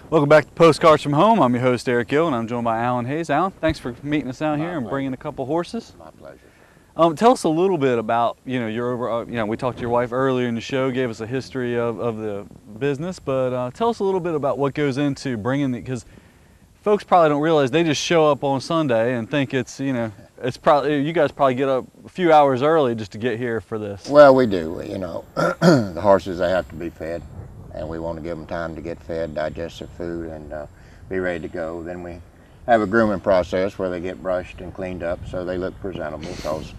Welcome back to Postcards from Home. I'm your host, Eric Gill, and I'm joined by Alan Hayes. Alan, thanks for meeting us out here and bringing a couple horses. My pleasure. Tell us a little bit about, your over. We talked to your wife earlier in the show, gave us a history of the business, but tell us a little bit about what goes into bringing it, because folks probably don't realize they just show up on Sunday and think it's, it's probably, you guys probably get up a few hours early just to get here for this. Well, we do. The horses, they have to be fed, and we want to give them time to get fed, digest their food, and be ready to go. Then we have a grooming process where they get brushed and cleaned up so they look presentable, because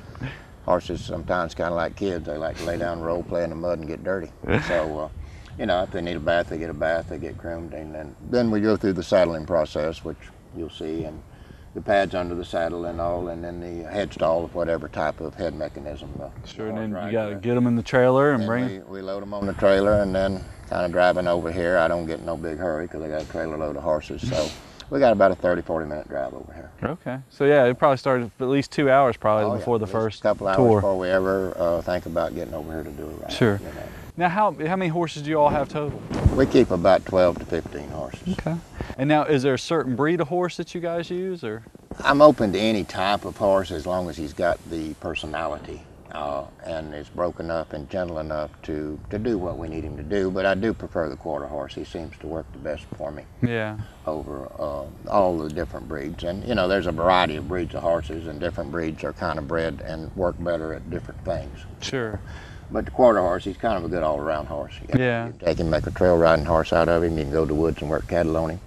horses sometimes kind of like kids. They like to lay down, roll, play in the mud, and get dirty. So, if they need a bath, they get a bath, they get groomed, and then we go through the saddling process, which you'll see, and the pads under the saddle and all, and then the head stall of whatever type of head mechanism. Sure, and then you got to get them in the trailer and bring them. We load them on the trailer, and then kind of driving over here. I don't get in no big hurry because I got a trailer load of horses, so we got about a 30-40 minute drive over here. Okay, so yeah, it probably started at least 2 hours probably before the first couple hours tour. Before we ever think about getting over here to do it right. Sure. Now, how many horses do you all have total? We keep about 12 to 15 horses. Okay. And now, is there a certain breed of horse that you guys use, or? I'm open to any type of horse as long as he's got the personality and is broken up and gentle enough to do what we need him to do. But I do prefer the quarter horse. He seems to work the best for me. Yeah. Over all the different breeds. And there's a variety of breeds of horses, and different breeds are kind of bred and work better at different things. Sure. But the quarter horse, he's kind of a good all-around horse. You can take him, make a trail riding horse out of him. You can go to the woods and work cattle on him.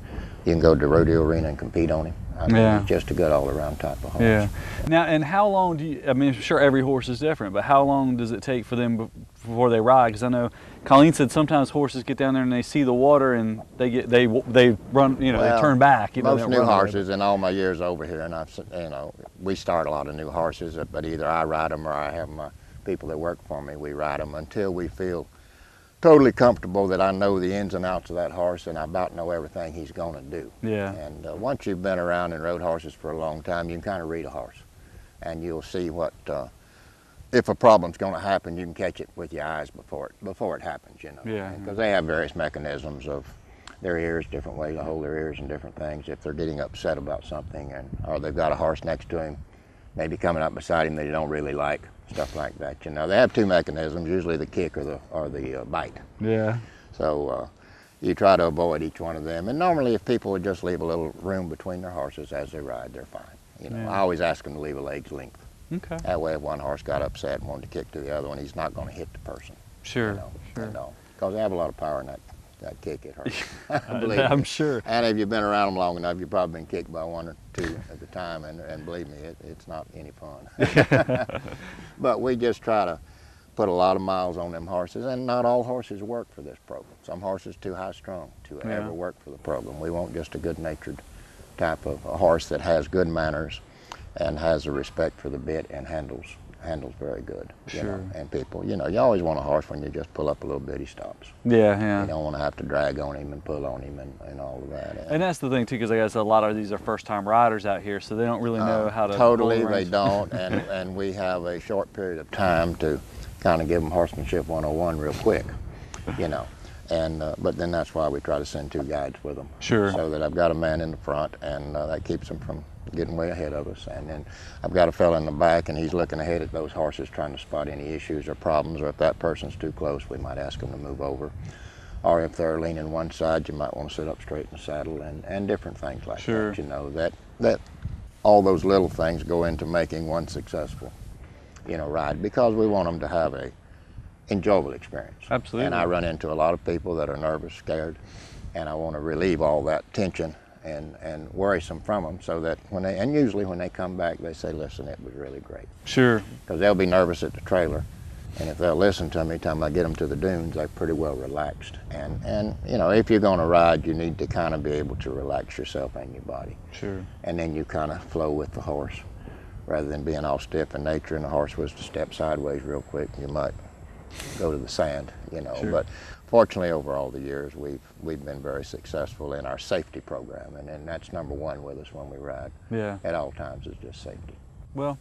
You can go to the rodeo arena and compete on him. He's just a good all-around type of horse. Yeah. Now, and how long do you, I'm sure every horse is different, but how long does it take for them before they ride? Because I know Colleen said sometimes horses get down there and they see the water and they run, they turn back. Most new horses in all my years over here, and we start a lot of new horses, but either I ride them or I have my people that work for me, we ride them until we feel totally comfortable that I know the ins and outs of that horse and I about know everything he's going to do. Yeah. And once you've been around and rode horses for a long time, you can kind of read a horse, and you'll see what if a problem's going to happen, you can catch it with your eyes before it happens. Yeah. Because they have various mechanisms of their ears, different ways to hold their ears and different things. If they're getting upset about something, or they've got a horse next to him, maybe coming up beside him that they don't really like. Stuff like that. They have two mechanisms, usually the kick or the bite. Yeah. So you try to avoid each one of them. And normally if people would just leave a little room between their horses as they ride, they're fine. I always ask them to leave a leg's length. Okay. That way if one horse got upset and wanted to kick to the other one, he's not going to hit the person. Sure. Sure. Because they have a lot of power in that kick, it hurts. I'm sure. And if you've been around them long enough, you've probably been kicked by one or two at the time, and believe me, it's not any fun. But we just try to put a lot of miles on them horses, and not all horses work for this program. Some horses too high strung to ever work for the program. We want just a good-natured type of a horse that has good manners and has a respect for the bit and handles very good. Sure. And people, you always want a horse when you just pull up a little bit, he stops. Yeah. You don't want to have to drag on him and pull on him and all of that. And that's the thing too, because I guess a lot of these are first-time riders out here, so they don't really know how to. Totally, they don't, and we have a short period of time to kind of give them horsemanship 101 real quick, but then that's why we try to send two guides with them. Sure. So that I've got a man in the front, and that keeps them from getting way ahead of us. And then I've got a fella in the back, and he's looking ahead at those horses, trying to spot any issues or problems, or if that person's too close, we might ask them to move over. Or if they're leaning one side, you might want to sit up straight in the saddle, and different things like that. That all those little things go into making one successful, ride, because we want them to have a enjoyable experience. Absolutely. And I run into a lot of people that are nervous, scared, and I want to relieve all that tension and worrisome from them, so that usually when they come back, they say, listen, it was really great. Sure. Because they'll be nervous at the trailer, and if they'll listen to me, time I get them to the dunes, they're pretty well relaxed. And if you're going to ride, you need to kind of be able to relax yourself and your body. Sure. And then you kind of flow with the horse, rather than being all stiff in nature, and the horse was to step sideways real quick, you might go to the sand, Sure. But fortunately, over all the years, we've been very successful in our safety program, and that's number one with us when we ride. Yeah. At all times is just safety. Well,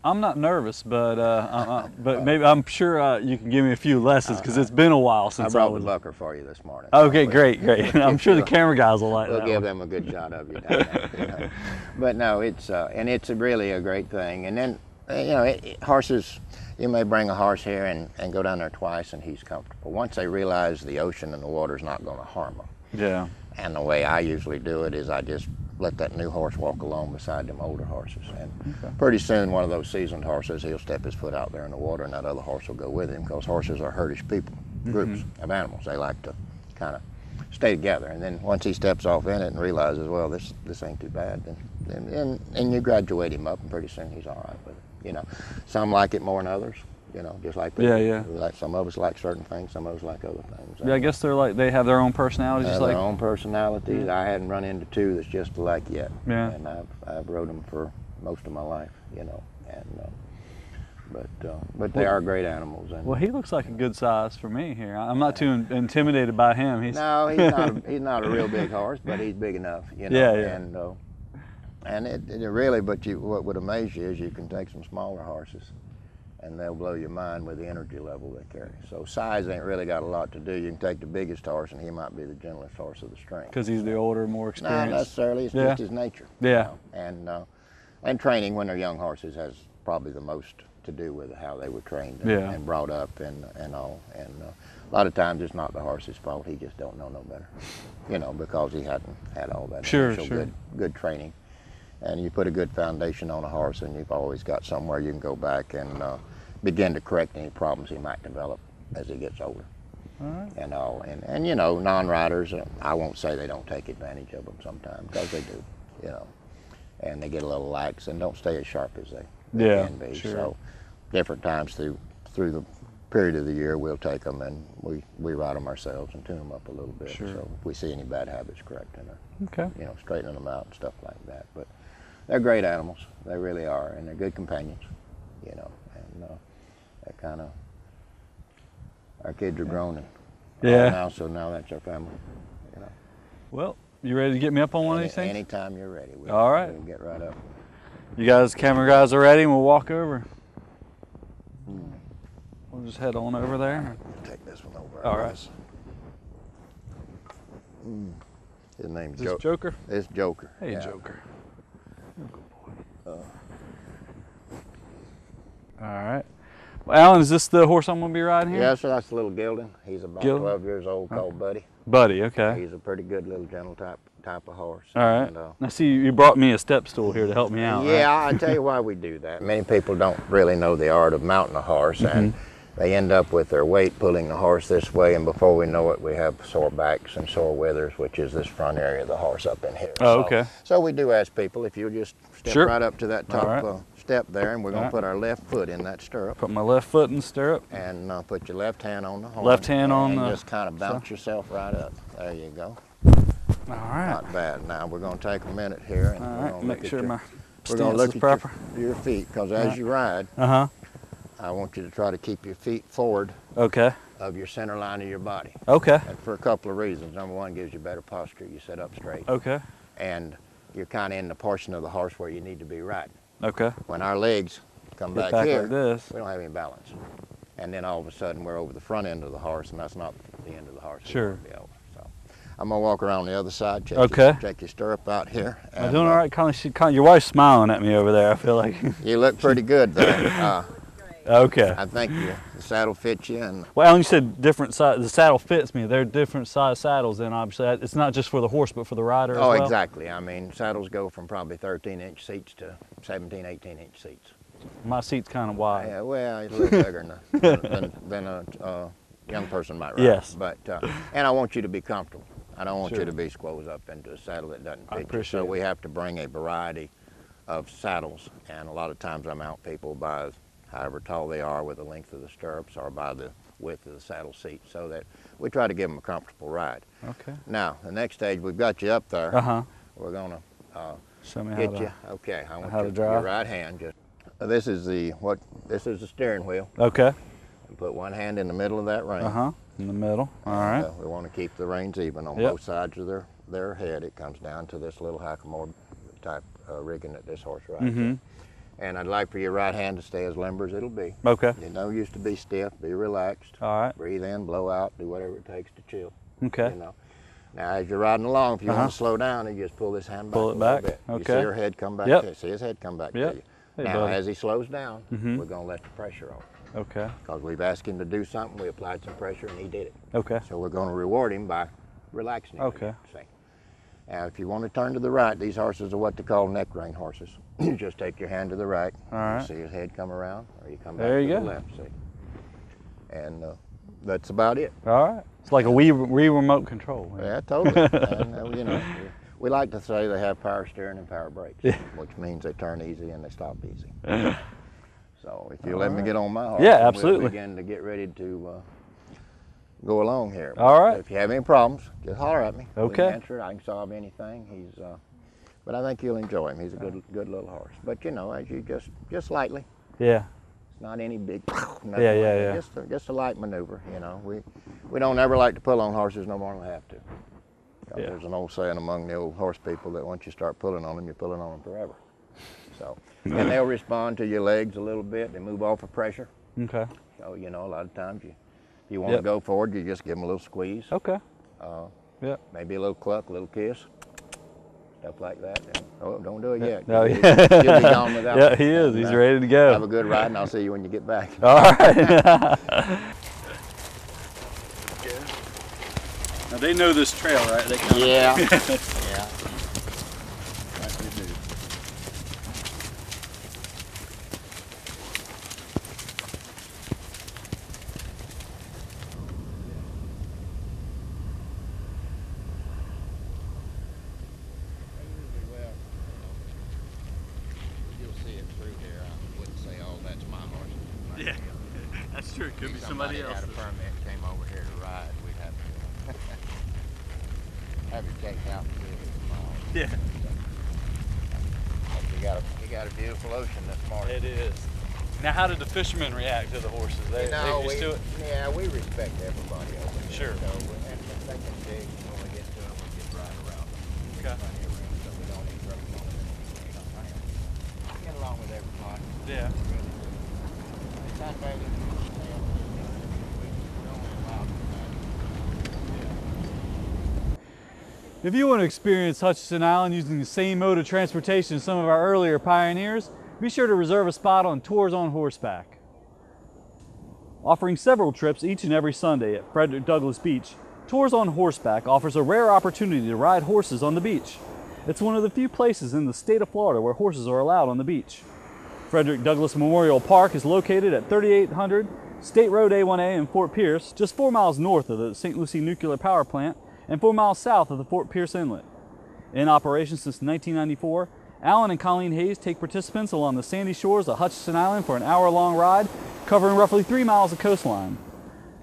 I'm not nervous, but maybe I'm sure you can give me a few lessons because it's been a while I since brought was. the bucker for you this morning. Okay, great. I'm sure the camera guys will like We'll that. give one. them a good shot of you down there. You know. But no, it's really a great thing. And then horses, you may bring a horse here and go down there twice and he's comfortable. Once they realize the ocean and the water's not going to harm them. Yeah. And the way I usually do it is I just let that new horse walk along beside them older horses. And pretty soon one of those seasoned horses, he'll step his foot out there in the water and that other horse will go with him, because horses are herdish people, groups of animals. They like to kind of stay together. And then once he steps off in it and realizes, well, this ain't too bad, then and you graduate him up and pretty soon he's all right with it. You know, some like it more than others. You know, just like people. Yeah. Like some of us like certain things, some of us like other things. Yeah, I guess they have their own personalities, They have just like. their own personalities. I hadn't run into two that's just alike yet. Yeah. And I've rode them for most of my life, you know. And but they are great animals. And Well, he looks like a good size for me here. I'm not too intimidated by him. no, he's not a real big horse, but he's big enough, you know. Yeah. And it really, but what would amaze you is you can take some smaller horses, and they'll blow your mind with the energy level they carry. So size ain't really got a lot to do. You can take the biggest horse, and he might be the gentlest horse of the string. Because he's the older, more Not experienced. necessarily. It's just his nature. Yeah. You know? And training when they're young horses has probably the most to do with how they were trained and brought up and all. And a lot of times it's not the horse's fault. He just don't know no better, you know, because he hadn't had all that initial good training. And you put a good foundation on a horse, and you've always got somewhere you can go back and begin to correct any problems he might develop as he gets older. All right. And all, and you know, non-riders, I won't say they don't take advantage of them sometimes, because they do, you know, and they get a little lax and don't stay as sharp as they can be. Sure. So different times through the period of the year, we'll take them and we ride them ourselves and tune them up a little bit. Sure. So if we see any bad habits, correcting them, Okay. you know, straightening them out and stuff like that. But they're great animals, they really are, and they're good companions, you know, and that kind of, our kids are grown and all now, so now that's our family, you know. Well, you ready to get me up on one of these things? Anytime you're ready. All right. We'll get right up. You guys, camera guys, are ready, and we'll walk over. We'll just head on over there. Take this one over. All right. His name's Is this Joker? It's Joker. Hey, yeah. Joker. All right. Well, Alan, is this the horse I'm going to be riding here? Yeah, so that's a little gelding. He's about Gelding? 12 years old, called Buddy. Buddy, okay. He's a pretty good little gentle type of horse. All right. And, Now, see, you brought me a step stool here to help me out, yeah, right? I tell you why we do that. Many people don't really know the art of mounting a horse, and they end up with their weight pulling the horse this way, and before we know it, we have sore backs and sore withers, which is this front area of the horse up in here. Oh, okay. So we do ask people if you'll just step Sure. right up to that top All right. step there, and we're going All to right. put our left foot in that stirrup. Put my left foot in the stirrup. And put your left hand on the horn. Left hand on and the- just kind of bounce yourself right up. There you go. All right. Not bad. Now we're going to take a minute here and All we're right. going to Make look sure at my we're going to stance look is at proper. your feet, because as you ride, Uh-huh. I want you to try to keep your feet forward Okay. of your center line of your body. Okay. And for a couple of reasons. Number one, gives you better posture. You sit up straight. Okay. And you're kind of in the portion of the horse where you need to be riding. Okay. When our legs come Get back, back here, like this. we don't have any balance. And then all of a sudden we're over the front end of the horse, and that's not the end of the horse. we Sure. want to be over. So I'm gonna walk around the other side. Check Okay. check your stirrup out here. Am I doing all right? Your wife's smiling at me over there, I feel like. You look pretty good there. Okay. I think the saddle fits you, and Well, Alan, you said different size. The saddle fits me. They're different size saddles, then obviously it's not just for the horse, but for the rider as well. exactly. I mean, saddles go from probably 13-inch seats to 17, 18-inch seats. My seat's kind of wide. Yeah, well, it's a little bigger than a young person might ride. Yes. But and I want you to be comfortable. I don't want Sure. you to be squoze up into a saddle that doesn't I fit you. appreciate So it. we have to bring a variety of saddles, and a lot of times I mount people by however tall they are with the length of the stirrups, or by the width of the saddle seat, so that we try to give them a comfortable ride. Okay. Now, the next stage, we've got you up there. Uh-huh. We're gonna Show me get how you. to. Okay, I want how to your drive. right hand. This is the steering wheel. Okay. And put one hand in the middle of that rein. Uh-huh. In the middle. All right. We want to keep the reins even on Yep. both sides of their head. It comes down to this little hackamore type rigging that this horse rides. Mm-hmm. And I'd like for your right hand to stay as limber as it'll be. Okay. You know, used to be stiff, be relaxed. All right. Breathe in, blow out, do whatever it takes to chill. Okay. You know. Now, as you're riding along, if you want to slow down, you just pull this hand back Pull it a little back. bit. Okay. You see her head come back Yep. to you. See his head come back Yep. to you. Hey, now, buddy. as he slows down, we're going to let the pressure on. Okay. Because we've asked him to do something, we applied some pressure, and he did it. Okay. So we're going to reward him by relaxing him. Okay. See. Now, if you want to turn to the right, these horses are what they call neck rein horses. You just take your hand to the right. All right. You see his head come around, or you come back There to you the go. left. See. And that's about it. All right. It's like a Wii remote control. Yeah, totally. And, you know, we like to say they have power steering and power brakes, Yeah. which means they turn easy and they stop easy. So if you let me get on my horse, Yeah, then absolutely. we'll begin to get ready to go along here. All right. If you have any problems, just holler at me. We Okay. can answer it. I can solve anything. But I think you'll enjoy him. He's a good little horse. But you know, as you just lightly. Yeah. It's not any big. Nothing Yeah, like yeah, that. yeah. Just a light maneuver. You know, we don't ever like to pull on horses no more than we have to. 'Cause Yeah. There's an old saying among the old horse people that once you start pulling on them, you're pulling on them forever. So, and they'll respond to your legs a little bit. They move off of pressure. Okay. So you know, a lot of times if you want Yep. to go forward, you just give them a little squeeze. Okay. Yeah. Maybe a little cluck, a little kiss, stuff like that. And, oh, don't do it yet. No, You'll yeah. you'll be gone without Yeah, me. he is. And, He's ready to go. Have a good ride, and I'll see you when you get back. All right. Now they know this trail, right? They kind Yeah. Yeah. Like we do. You'll see it through here. I wouldn't say, oh, that's my horse. Yeah, that's true. It could be If somebody had a else's. permit, came over here to ride, we'd have to have it checked out and see if it's my horse. Yeah, But you got a beautiful ocean this morning. it is. Now, how did the fishermen react to the horses? They used to it? Yeah, we respect everybody over here. Sure. So, and if they can dig, when we get to them, we get right around them. Okay. Plenty of room, so we don't encroach on them. Get along with everybody. Yeah. It's not bad. If you want to experience Hutchinson Island using the same mode of transportation as some of our earlier pioneers, be sure to reserve a spot on Tours on Horseback. Offering several trips each and every Sunday at Frederick Douglass Beach, Tours on Horseback offers a rare opportunity to ride horses on the beach. It's one of the few places in the state of Florida where horses are allowed on the beach. Frederick Douglass Memorial Park is located at 3800 State Road A1A in Fort Pierce, just 4 miles north of the St. Lucie Nuclear Power Plant and 4 miles south of the Fort Pierce Inlet. In operation since 1994, Alan and Colleen Hayes take participants along the sandy shores of Hutchinson Island for an hour-long ride, covering roughly 3 miles of coastline.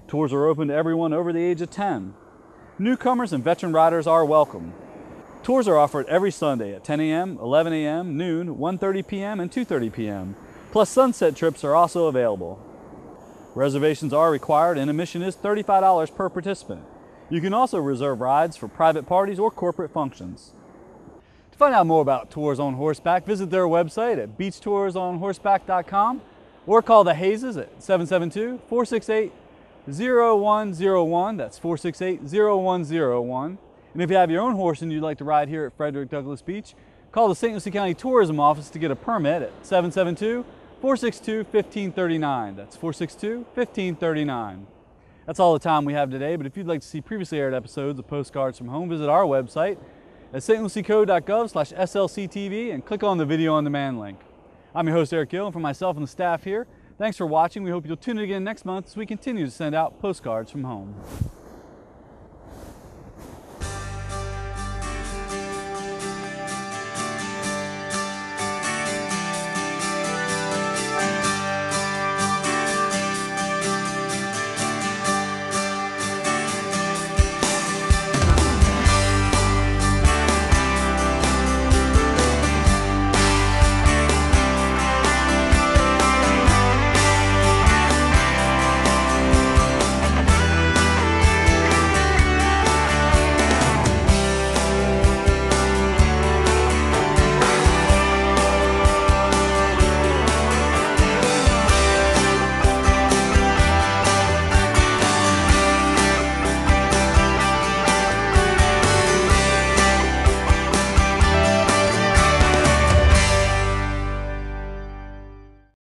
Tours are open to everyone over the age of 10. Newcomers and veteran riders are welcome. Tours are offered every Sunday at 10 a.m., 11 a.m., noon, 1:30 p.m., and 2:30 p.m. Plus sunset trips are also available. Reservations are required and admission is $35 per participant. You can also reserve rides for private parties or corporate functions. To find out more about Tours on Horseback, visit their website at beachtoursonhorseback.com or call the Hayeses at 772-468-0101. That's 468-0101. And if you have your own horse and you'd like to ride here at Frederick Douglass Beach, call the St. Lucie County Tourism Office to get a permit at 772-462-1539. That's 462-1539. That's all the time we have today, but if you'd like to see previously aired episodes of Postcards from Home, visit our website at stluciecode.gov/SLCTV and click on the Video on Demand link. I'm your host, Eric Gill, and for myself and the staff here, thanks for watching. We hope you'll tune in again next month as we continue to send out Postcards from Home.